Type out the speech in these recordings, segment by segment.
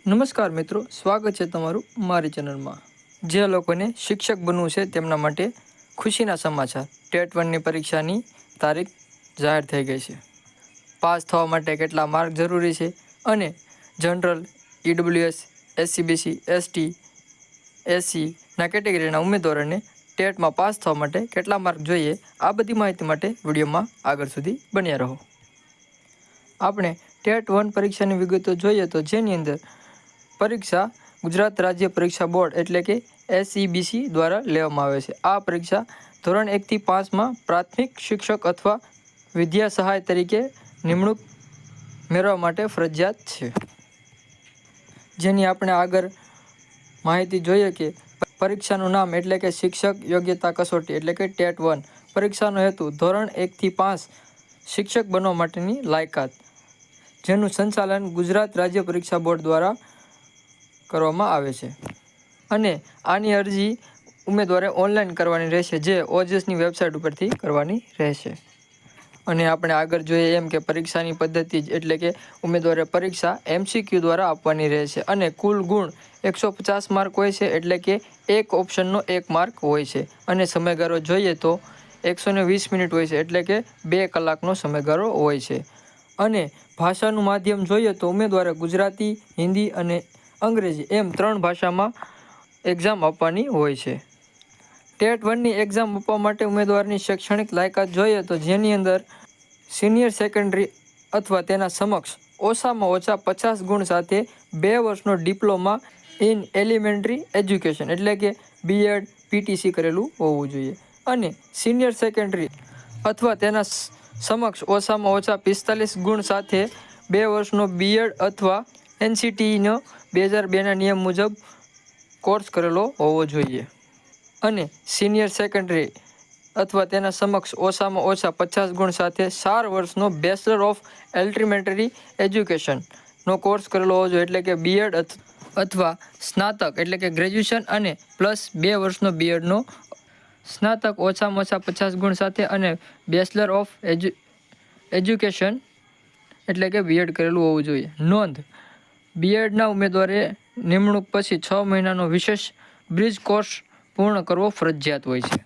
નમસ્કાર મિત્રો, સ્વાગત છે તમારું મારી ચેનલમાં। જે લોકોને શિક્ષક બનવું છે તેમના માટે ખુશીના સમાચાર। ટેટ 1ની પરીક્ષાની તારીખ જાહેર થઈ ગઈ છે। પાસ થવા માટે કેટલા માર્ક જરૂરી છે અને જનરલ, ઈડબ્લ્યુએસ, એસસીબીસી, એસટી, એસસીના કેટેગરીના ઉમેદવારોને ટેટમાં પાસ થવા માટે કેટલા માર્ક જોઈએ, આ બધી માહિતી માટે વિડીયોમાં આગળ સુધી બન્યા રહો। આપણે ટેટ 1 પરીક્ષાની વિગતો જોઈએ તો જેની અંદર પરીક્ષા ગુજરાત રાજ્ય પરીક્ષા બોર્ડ એટલે કે એસઈબીસી દ્વારા લેવામાં આવે છે। આ પરીક્ષા ધોરણ 1 થી 5માં પ્રાથમિક શિક્ષક અથવા વિદ્યા સહાય તરીકે નિમણૂક મેળવવા માટે ફરજિયાત છે। જેની આપણે આગળ માહિતી જોઈએ કે પરીક્ષાનું નામ એટલે કે શિક્ષક યોગ્યતા કસોટી એટલે કે ટેટ 1। પરીક્ષાનો હેતુ ધોરણ 1 થી 5 શિક્ષક બનવા માટેની લાયકાત, જેનું સંચાલન ગુજરાત રાજ્ય પરીક્ષા બોર્ડ દ્વારા કરવામાં આવે છે અને આની અરજી ઉમેદવારે ઓનલાઈન કરવાની રહેશે, જે ઓજસની વેબસાઇટ ઉપરથી કરવાની રહેશે। અને આપણે આગળ જોઈએ એમ કે પરીક્ષાની પદ્ધતિ એટલે કે ઉમેદવારે પરીક્ષા MCQ દ્વારા આપવાની રહેશે અને કુલ ગુણ 150 માર્ક હોય છે, એટલે કે એક ઓપ્શનનો 1 માર્ક હોય છે અને સમયગાળો જોઈએ તો 120 મિનિટ હોય છે, એટલે કે 2 કલાકનો સમયગાળો હોય છે। અને ભાષાનું માધ્યમ જોઈએ તો ઉમેદવારે ગુજરાતી, હિન્દી અને અંગ્રેજી એમ 3 ભાષામાં એક્ઝામ આપવાની હોય છે। ટેટ 1ની એક્ઝામ આપવા માટે ઉમેદવારની શૈક્ષણિક લાયકાત જોઈએ તો જેની અંદર સિનિયર સેકન્ડરી અથવા તેના સમક્ષ ઓછામાં ઓછા 50 ગુણ સાથે 2 વર્ષનો ડિપ્લોમા ઇન એલિમેન્ટરી એજ્યુકેશન એટલે કે બીએડ, પીટીસી કરેલું હોવું જોઈએ અને સિનિયર સેકન્ડરી અથવા તેના સમક્ષ ઓછામાં ઓછા 45 ગુણ સાથે 2 વર્ષનો બીએડ અથવા એનસીટીઈનો 2002ના નિયમ મુજબ કોર્સ કરેલો હોવો જોઈએ અને સિનિયર સેકન્ડરી અથવા તેના સમક્ષ ઓછામાં ઓછા 50 ગુણ સાથે 4 વર્ષનો બેચલર ઓફ એલિમેન્ટરી એજ્યુકેશનનો કોર્સ કરેલો હોવો જોઈએ, એટલે કે બીએડ અથવા સ્નાતક એટલે કે ગ્રેજ્યુએશન અને પ્લસ 2 વર્ષનો બીએડનો સ્નાતક ઓછામાં ઓછા 50 ગુણ સાથે અને બેચલર ઓફ એજ્યુકેશન એટલે કે બીએડ કરેલું હોવું જોઈએ। નોંધ: બીએડના ઉમેદવારે નિમણૂક પછી 6 મહિનાનો વિશેષ બ્રિજ કોર્સ પૂર્ણ કરવો ફરજિયાત હોય છે।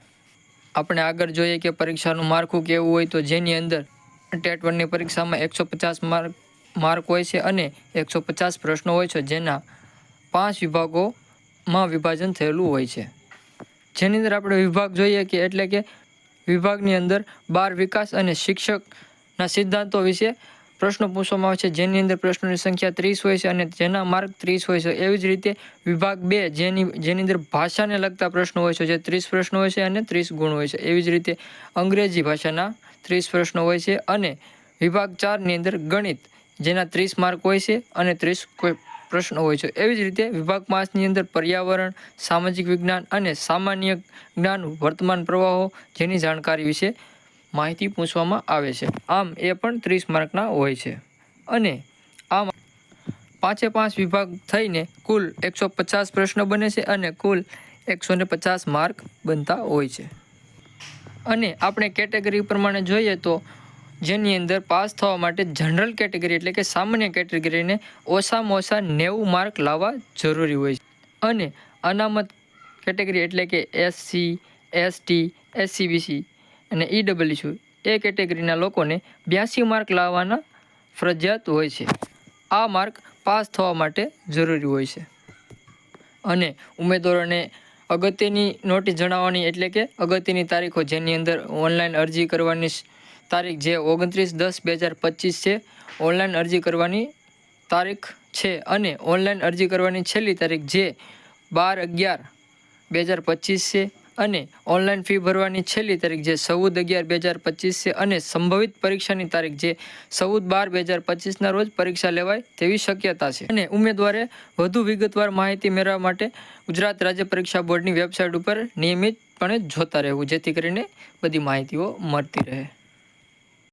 આપણે આગળ જોઈએ કે પરીક્ષાનું માળખું કેવું હોય તો જેની અંદર ટેટ 1ની પરીક્ષામાં 150 માર્ક હોય છે અને 150 પ્રશ્નો હોય છે, જેના 5 વિભાગોમાં વિભાજન થયેલું હોય છે। જેની અંદર આપણે વિભાગ જોઈએ કે એટલે કે વિભાગની અંદર બાળ વિકાસ અને શિક્ષકના સિદ્ધાંતો વિશે પ્રશ્નો પૂછવામાં આવે છે, જેની અંદર પ્રશ્નોની સંખ્યા 30 હોય છે અને જેના માર્ક 30 હોય છે। એવી જ રીતે વિભાગ 2 જેની અંદર ભાષાને લગતા પ્રશ્નો હોય છે, જે 30 પ્રશ્નો હોય છે અને 30 ગુણ હોય છે। એવી જ રીતે અંગ્રેજી ભાષાના 30 પ્રશ્નો હોય છે અને વિભાગ 4ની અંદર ગણિત, જેના 30 માર્ક હોય છે અને 30 પ્રશ્નો હોય છે। એવી જ રીતે વિભાગ 5ની અંદર પર્યાવરણ, સામાજિક વિજ્ઞાન અને સામાન્ય જ્ઞાન, વર્તમાન પ્રવાહો જેની જાણકારી વિશે માહિતી પૂછવામાં આવે છે। આમ એ પણ 30 માર્કના હોય છે અને આમ 5 વિભાગ થઈને કુલ 150 પ્રશ્નો બને છે અને કુલ 150 માર્ક બનતા હોય છે। અને આપણે કેટેગરી પ્રમાણે જોઈએ તો જેની અંદર પાસ થવા માટે જનરલ કેટેગરી એટલે કે સામાન્ય કેટેગરીને ઓછામાં ઓછા 90 માર્ક લાવવા જરૂરી હોય છે અને અનામત કેટેગરી એટલે કે એસસી, એસટી, એસસીબીસી અને ઈડબ્લ્યુએસ એ કેટેગરીના લોકોને 82 માર્ક લાવવાના ફરજિયાત હોય છે। આ માર્ક પાસ થવા માટે જરૂરી હોય છે અને ઉમેદવારોને અગત્યની નોટિસ જણાવવાની એટલે કે અગત્યની તારીખો, જેની અંદર ઓનલાઈન અરજી કરવાની તારીખ જે 29/10/2025 છે, ઓનલાઈન અરજી કરવાની તારીખ છે અને ઓનલાઈન અરજી કરવાની છેલ્લી તારીખ જે 12/11/2025 છે અને ઓનલાઈન ફી ભરવાની છેલ્લી તારીખ જે 14/11/2025 છે અને સંભવિત પરીક્ષાની તારીખ જે 14/12/2025ના રોજ પરીક્ષા લેવાય તેવી શક્યતા છે। અને ઉમેદવારે વધુ વિગતવાર માહિતી મેળવવા માટે ગુજરાત રાજ્ય પરીક્ષા બોર્ડની વેબસાઇટ ઉપર નિયમિતપણે જોતા રહેવું, જેથી કરીને બધી માહિતીઓ મળતી રહે।